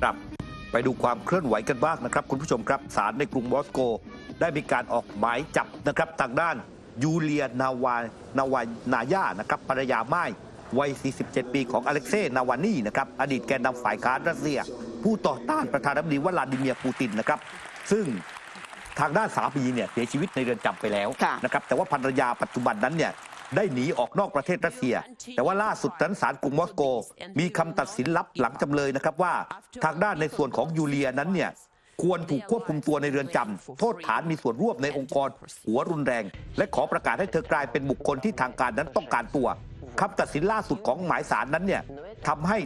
ครับไปดูความเคลื่อนไหวกันบ้างนะครับคุณผู้ชมครับศาลในกรุงมอสโกได้มีการออกหมายจับนะครับทางด้านยูเลียนาวานายานะครับภรรยาม่ายวัย 47 ปีของอเล็กเซย์นาวานีนะครับอดีตแกนนำฝ่ายค้านรัสเซียผู้ต่อต้านประธานาธิบดีวลาดิเมียร์ปูตินนะครับซึ่งทางด้านสามีเนี่ยเสียชีวิตในเรือนจำไปแล้วนะครับแต่ว่าภรรยาปัจจุบันนั้นเนี่ยได้หนีออกนอกประเทศรัสเซียแต่ว่าล่าสุดนั้นศาลกรุงมอสโกมีคำตัดสินลับหลังจำเลยนะครับว่าทางด้านในส่วนของยูเลียนั้นเนี่ยควรถูกควบคุมตัวในเรือนจำโทษฐานมีส่วนร่วมในองค์กรหัวรุนแรงและขอประกาศให้เธอกลายเป็นบุคคลที่ทางการนั้นต้องการตัวคำตัดสินล่าสุดของหมายศาลนั้นเนี่ยทำให้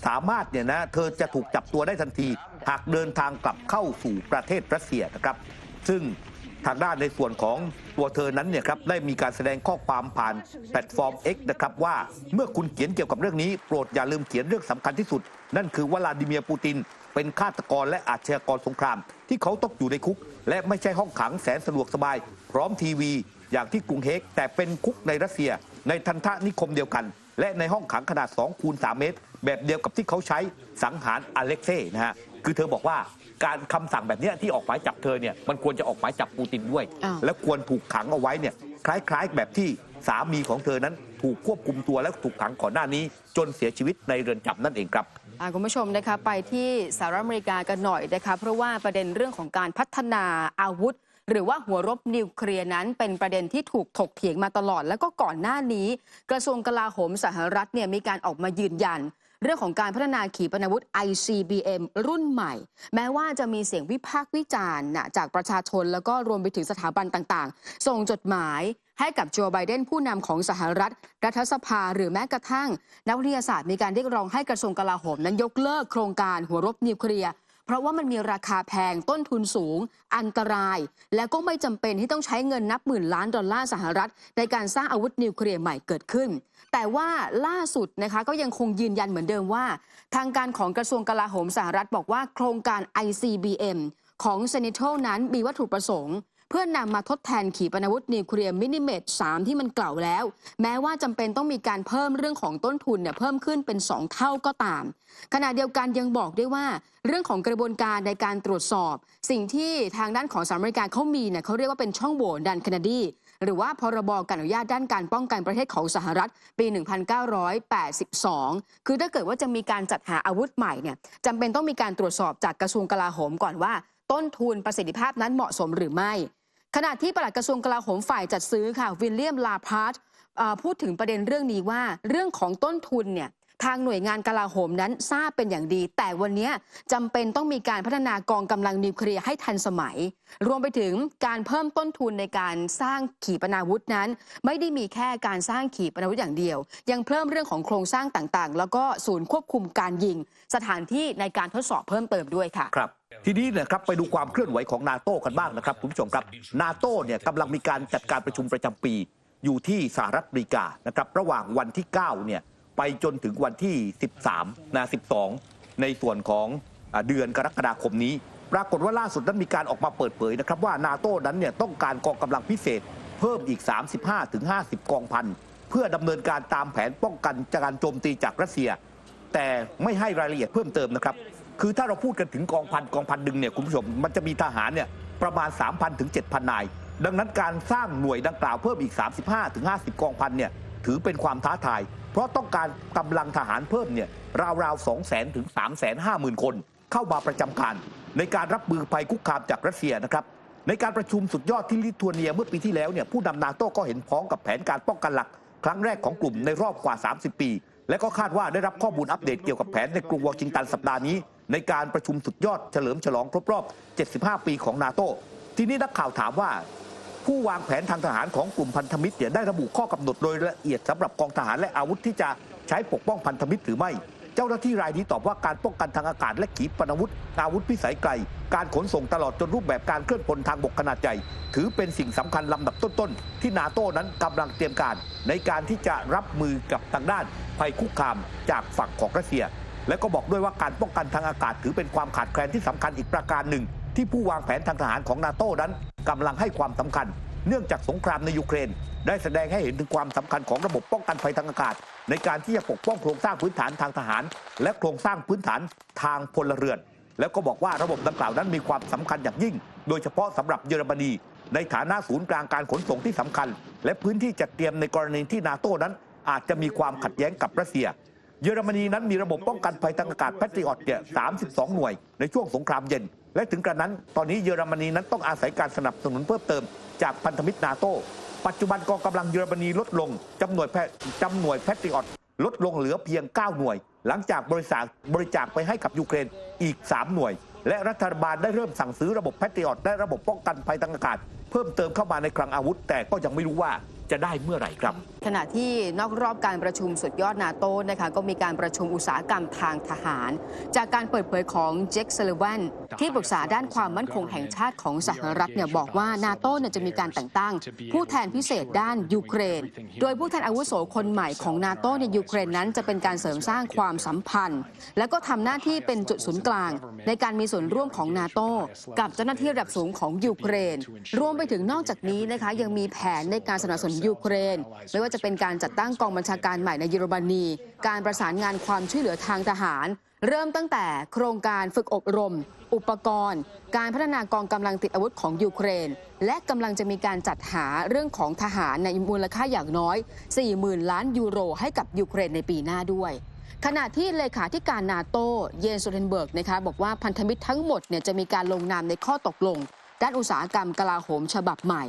สามารถเนี่ยนะเธอจะถูกจับตัวได้ทันทีหากเดินทางกลับเข้าสู่ประเทศรัสเซียนะครับซึ่งทางด้านในส่วนของตัวเธอนั้นเนี่ยครับได้มีการแสดงข้อความผ่านแพลตฟอร์ม X นะครับว่าเมื่อคุณเขียนเกี่ยวกับเรื่องนี้โปรดอย่าลืมเขียนเรื่องสำคัญที่สุดนั่นคือวลาดิเมียร์ปูตินเป็นฆาตกรและอาชญากรสงครามที่เขาต้องอยู่ในคุกและไม่ใช่ห้องขังแสนสะดวกสบายพร้อมทีวีอย่างที่กรุงเฮกแต่เป็นคุกในรัสเซียในทันทนิคมเดียวกันและในห้องขังขนาด 2x3 เมตรแบบเดียวกับที่เขาใช้สังหารอเล็กเซ่นะฮะคือเธอบอกว่าการคำสั่งแบบนี้ที่ออกหมายจับเธอเนี่ยมันควรจะออกหมายจับปูตินด้วยและควรถูกขังเอาไว้เนี่ยคล้ายๆแบบที่สามีของเธอนั้นถูกควบคุมตัวและถูกขังก่อนหน้านี้จนเสียชีวิตในเรือนจำนั่นเองครับคุณผู้ชมนะคะไปที่สหรัฐอเมริกากันหน่อยนะคะเพราะว่าประเด็นเรื่องของการพัฒนาอาวุธหรือว่าหัวรบนิวเคลียร์นั้นเป็นประเด็นที่ถูกถกเถียงมาตลอดแล้วก็ก่อนหน้านี้กระทรวงกลาโหมสหรัฐเนี่ยมีการออกมายืนยันเรื่องของการพัฒนาขีปนาวุธ ICBM รุ่นใหม่แม้ว่าจะมีเสียงวิพากษ์วิจารณ์จากประชาชนแล้วก็รวมไปถึงสถาบันต่างๆส่งจดหมายให้กับโจไบเดนผู้นำของสหรัฐรัฐสภาหรือแม้กระทั่งนักวิทยาศาสตร์มีการเรียกร้องให้กระทรวงกลาโหมนั้นยกเลิกโครงการหัวรบนิวเคลียร์เพราะว่ามันมีราคาแพงต้นทุนสูงอันตรายและก็ไม่จำเป็นที่ต้องใช้เงินนับหมื่นล้านดอลลาร์สหรัฐในการสร้างอาวุธนิวเคลียร์ใหม่เกิดขึ้นแต่ว่าล่าสุดนะคะก็ยังคงยืนยันเหมือนเดิมว่าทางการของกระทรวงกลาโหมสหรัฐบอกว่าโครงการ ICBM ของ Seattle นั้นมีวัตถุประสงค์เพื่อนำมาทดแทนขีปนาวุธนิวเคลียร์มินิเมต3ที่มันเก่าแล้วแม้ว่าจำเป็นต้องมีการเพิ่มเรื่องของต้นทุนเพิ่มขึ้นเป็น2เท่าก็ตามขณะเดียวกันยังบอกได้ว่าเรื่องของกระบวนการในการตรวจสอบสิ่งที่ทางด้านของสหรัฐอเมริกาเขามีเขาเรียกว่าเป็นช่องโหว่ดันเคนเนดีหรือว่าพรบการอนุญาตด้านการป้องกันประเทศของสหรัฐปี 1982 คือถ้าเกิดว่าจะมีการจัดหาอาวุธใหม่เนี่ยจำเป็นต้องมีการตรวจสอบจากกระทรวงกลาโหมก่อนว่าต้นทุนประสิทธิภาพนั้นเหมาะสมหรือไม่ขณะที่ปลัดกระทรวงกลาโหมฝ่ายจัดซื้อค่ะวิลเลียมลาพาร์ตพูดถึงประเด็นเรื่องนี้ว่าเรื่องของต้นทุนเนี่ยทางหน่วยงานกลาโหมนั้นทราบเป็นอย่างดีแต่วันนี้จำเป็นต้องมีการพัฒนากองกำลังนิวเคลียร์ให้ทันสมัยรวมไปถึงการเพิ่มต้นทุนในการสร้างขีปนาวุธนั้นไม่ได้มีแค่การสร้างขีปนาวุธอย่างเดียวยังเพิ่มเรื่องของโครงสร้างต่างๆแล้วก็ศูนย์ควบคุมการยิงสถานที่ในการทดสอบเพิ่มเติมด้วยค่ะครับทีนี้นะครับไปดูความเคลื่อนไหวของนาโต้กันบ้างนะครับคุณผู้ชมครับนาโต้เนี่ยกำลังมีการจัดการประชุมประจำปีอยู่ที่สหรัฐอเมริกานะครับระหว่างวันที่9เนี่ยไปจนถึงวันที่12ในส่วนของเดือนกรกฎาคมนี้ปรากฏว่าล่าสุดนั้นมีการออกมาเปิดเผยนะครับว่านาโต้นั้นเนี่ยต้องการกองกำลังพิเศษเพิ่มอีก 35-50 กองพันเพื่อดำเนินการตามแผนป้องกันการโจมตีจากรัสเซียแต่ไม่ให้รายละเอียดเพิ่มเติมนะครับคือถ้าเราพูดกันถึงกองพันหนึ่งเนี่ยคุณผู้ชมมันจะมีทหารเนี่ยประมาณ 3,000 ถึง 7,000 นายดังนั้นการสร้างหน่วยดังกล่าวเพิ่มอีก 35-50 กองพันเนี่ยถือเป็นความท้าทายเพราะต้องการกำลังทหารเพิ่มเนี่ยราวๆ 200,000 ถึง 350,000 คนเข้ามาประจำการในการรับมือภัยคุกคามจากรัสเซียนะครับในการประชุมสุดยอดที่ลิทัวเนียเมื่อปีที่แล้วเนี่ยผู้นำนาโต้ก็เห็นพ้องกับแผนการป้องกันหลักครั้งแรกของกลุ่มในรอบกว่า 30 ปีและก็คาดว่าได้รับข้อมูลอัปเดตเกี่ยวกับแผนในกรุงวอชิงตันสัปดาห์นี้ในการประชุมสุดยอดเฉลิมฉลองครบรอบ 75 ปีของนาโต้ทีนี้นักข่าวถามว่าผู้วางแผนทางทหารของกลุ่มพันธมิตรได้ระบุข้อกำหนดโดยละเอียดสำหรับกองทหารและอาวุธที่จะใช้ปกป้องพันธมิตรหรือไม่เจ้าหน้าที่รายนี้ตอบว่าการป้องกันทางอากาศและขีปนาวุธอาวุธพิสัยไกลการขนส่งตลอดจนรูปแบบการเคลื่อนพลทางบกขนาดใหญ่ถือเป็นสิ่งสำคัญลำดับต้นๆที่นาโต้นั้นกำลังเตรียมการในการที่จะรับมือกับทางด้านภัยคุกคามจากฝั่งของรัสเซียและก็บอกด้วยว่าการป้องกันทางอากาศถือเป็นความขาดแคลนที่สำคัญอีกประการหนึ่งที่ผู้วางแผนทางทหารของนาโต้นั้นกำลังให้ความสำคัญ เนื่องจากสงครามในยูเครนได้แสดงให้เห็นถึงความสำคัญของระบบป้องกันภัยทางอากาศในการที่จะปกป้องโครงสร้างพื้นฐานทางทหารและโครงสร้างพื้นฐานทางพลเรือนแล้วก็บอกว่าระบบดังกล่าวนั้นมีความสำคัญอย่างยิ่งโดยเฉพาะสำหรับเยอรมนีในฐานะศูนย์กลางการขนส่งที่สำคัญและพื้นที่จัดเตรียมในกรณีที่นาโต้นั้นอาจจะมีความขัดแย้งกับรัสเซียเยอรมนีนั้นมีระบบป้องกันภัยทางอากาศแพทริออตเนี่ย32 หน่วยในช่วงสงครามเย็นและถึงกระนั้นตอนนี้เยอรมนีนั้นต้องอาศัยการสนับสนุนเพิ่มเติมจากพันธมิตรนาโต้ปัจจุบันกองกำลังเยอรมนีลดลงจำนวนแพทริออตลดลงเหลือเพียง9 หน่วยหลังจากบริจาคไปให้กับยูเครนอีก3 หน่วยและรัฐบาลได้เริ่มสั่งซื้อระบบแพทริออตและระบบป้องกันภัยทางอากาศเพิ่มเติมเข้ามาในคลังอาวุธแต่ก็ยังไม่รู้ว่าจะได้เมื่อไหร่ครับขณะที่นอกรอบการประชุมสุดยอดนาโต้นะคะก็มีการประชุมอุตสาหกรรมทางทหารจากการเปิดเผยของเจคซัลลิแวนที่ปรึกษาด้านความมั่นคงแห่งชาติของสหรัฐเนี่ยบอกว่านาโต้เนี่ยจะมีการแต่งตั้งผู้แทนพิเศษด้านยูเครนโดยผู้แทนอาวุโสคนใหม่ของนาโต้ในยูเครนนั้นจะเป็นการเสริมสร้างความสัมพันธ์และก็ทำหน้าที่เป็นจุดศูนย์กลางในการมีส่วนร่วมของนาโต้กับเจ้าหน้าที่ระดับสูงของยูเครนรวมไปถึงนอกจากนี้นะคะยังมีแผนในการสนับสนุนยูเครนไม่ว่าจะเป็นการจัดตั้งกองบัญชาการใหม่ในเยอรมนีการประสานงานความช่วยเหลือทางทหารเริ่มตั้งแต่โครงการฝึกอบรมอุปกรณ์การพัฒนากองกำลังติดอาวุธของยูเครนและกำลังจะมีการจัดหาเรื่องของทหารในมูลค่าอย่างน้อย 40,000 ล้านยูโรให้กับยูเครนในปีหน้าด้วยขณะที่เลขาธิการนาโต้เยนสโตลเทนเบิร์กนะคะบอกว่าพันธมิตรทั้งหมดเนี่ยจะมีการลงนามในข้อตกลงด้านอุตสาหกรรมกลาโหมฉบับใหม่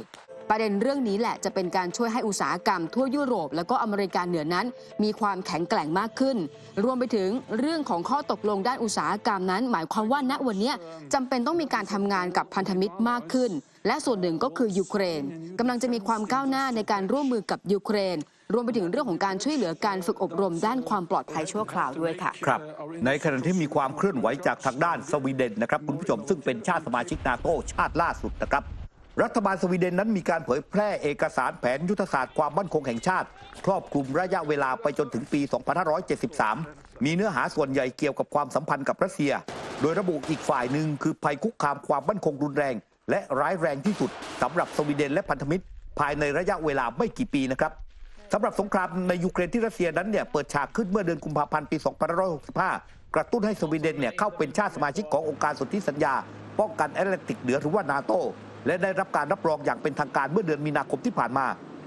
ประเด็นเรื่องนี้แหละจะเป็นการช่วยให้อุตสาหกรรมทั่วยุโรปและก็อเมริกาเหนือนั้นมีความแข็งแกร่งมากขึ้นรวมไปถึงเรื่องของข้อตกลงด้านอุตสาหกรรมนั้นหมายความว่าณวันนี้จำเป็นต้องมีการทำงานกับพันธมิตรมากขึ้นและส่วนหนึ่งก็คือยูเครนกำลังจะมีความก้าวหน้าในการร่วมมือกับยูเครนรวมไปถึงเรื่องของการช่วยเหลือการฝึกอบรมด้านความปลอดภัยชั่วคราวด้วยค่ะครับในขณะที่มีความเคลื่อนไหวจากทางด้านสวีเดนนะครับคุณผู้ชมซึ่งเป็นชาติสมาชิกนาโต้ชาติล่าสุดนะครับรัฐบาลสวีเดนนั้นมีการเผยแพร่เอกสารแผนยุทธศาสตร์ความมั่นคงแห่งชาติครอบคลุมระยะเวลาไปจนถึงปี 2573 มีเนื้อหาส่วนใหญ่เกี่ยวกับความสัมพันธ์กับรัสเซียโดยระบุอีกฝ่ายหนึ่งคือภัยคุกคามความมั่นคงรุนแรงและร้ายแรงที่สุดสำหรับสวีเดนและพันธมิตรภายในระยะเวลาไม่กี่ปีนะครับสำหรับสงครามในยูเครนที่รัสเซียนั้นเนี่ยเปิดฉากขึ้นเมื่อเดือนกุมภาพันธ์ปี 2565 กระตุ้นให้สวีเดนเนี่ยเข้าเป็นชาติสมาชิกขององค์การสนธิสัญญาป้องกันแอตแลนติกเหนือหรือว่านาโต้และได้รับการรับรองอย่างเป็นทางการเมื่อเดือนมีนาคมที่ผ่านมา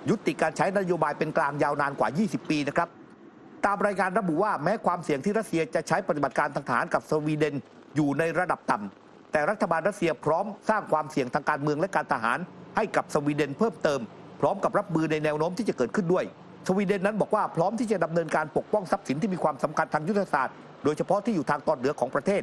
ยุติการใช้นโยบายเป็นกลางยาวนานกว่า 20 ปีนะครับตามรายงานระบุว่าแม้ความเสี่ยงที่รัสเซียจะใช้ปฏิบัติการทางทหารกับสวีเดนอยู่ในระดับต่ำแต่รัฐบาลรัสเซียพร้อมสร้างความเสี่ยงทางการเมืองและการทหารให้กับสวีเดนเพิ่มเติมพร้อมกับรับมือในแนวโน้มที่จะเกิดขึ้นด้วยสวีเดนนั้นบอกว่าพร้อมที่จะดำเนินการปกป้องทรัพย์สินที่มีความสำคัญทางยุทธศาสตร์โดยเฉพาะที่อยู่ทางตอนเหนือของประเทศ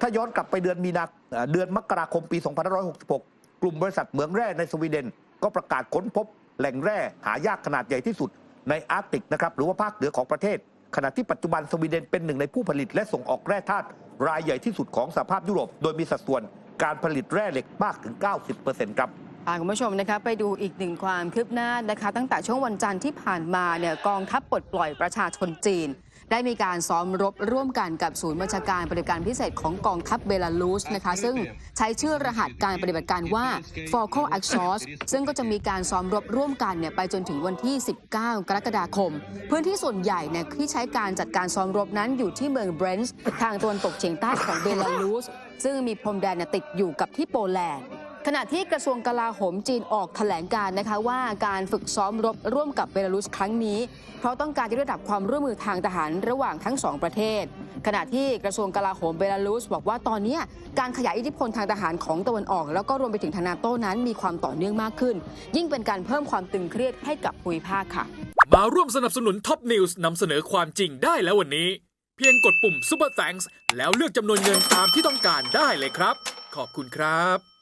ถ้าย้อนกลับไปเดือนมกราคมปี 2566 กลุ่มบริษัทเหมืองแร่ในสวีเดนก็ประกาศค้นพบแหล่งแร่หายากขนาดใหญ่ที่สุดในอาร์กติกนะครับหรือว่าภาคเหนือของประเทศขณะที่ปัจจุบันสวีเดนเป็นหนึ่งในผู้ผลิตและส่งออกแร่ธาตุรายใหญ่ที่สุดของสหภาพยุโรปโดยมีสัดส่วนการผลิตแร่เหล็กมากถึง 90% ครับคุณผู้ชมนะคะไปดูอีกหนึ่งความคืบหน้านะคะตั้งแต่ช่วงวันจันทร์ที่ผ่านมาเนี่ยกองทัพปลดปล่อยประชาชนจีนได้มีการซ้อมรบร่วมกันกับศูนย์บัญชาการปฏิบัติการพิเศษของกองทัพเบลารุสนะคะซึ่งใช้ชื่อรหัสการปฏิบัติการว่า Falco Axos ซึ่งก็จะมีการซ้อมรบร่วมกันเนี่ยไปจนถึงวันที่ 19 กรกฎาคมพื้นที่ส่วนใหญ่เนี่ยที่ใช้การจัดการซ้อมรบนั้นอยู่ที่เมืองเบรนซ์ทางตะวันตกเฉียงใต้ของเบลารุสซึ่งมีพรมแดนติดอยู่กับที่โปแลนด์ขณะที่กระทรวงกลาโหมจีนออกแถลงการนะคะว่าการฝึกซ้อมรบร่วมกับเบลารุสครั้งนี้เพราะต้องการยกระดับความร่วมมือทางทหารระหว่างทั้งสองประเทศขณะที่กระทรวงกลาโหมเบลารุสบอกว่าตอนนี้การขยายอิทธิพลทางทหารของตะวันออกแล้วก็รวมไปถึงทางนาโต้นั้นมีความต่อเนื่องมากขึ้นยิ่งเป็นการเพิ่มความตึงเครียดให้กับภูมิภาคค่ะมาร่วมสนับสนุนท็อปนิวส์นำเสนอความจริงได้แล้ววันนี้เพียงกดปุ่ม Super Thanks แล้วเลือกจำนวนเงินตามที่ต้องการได้เลยครับขอบคุณครับ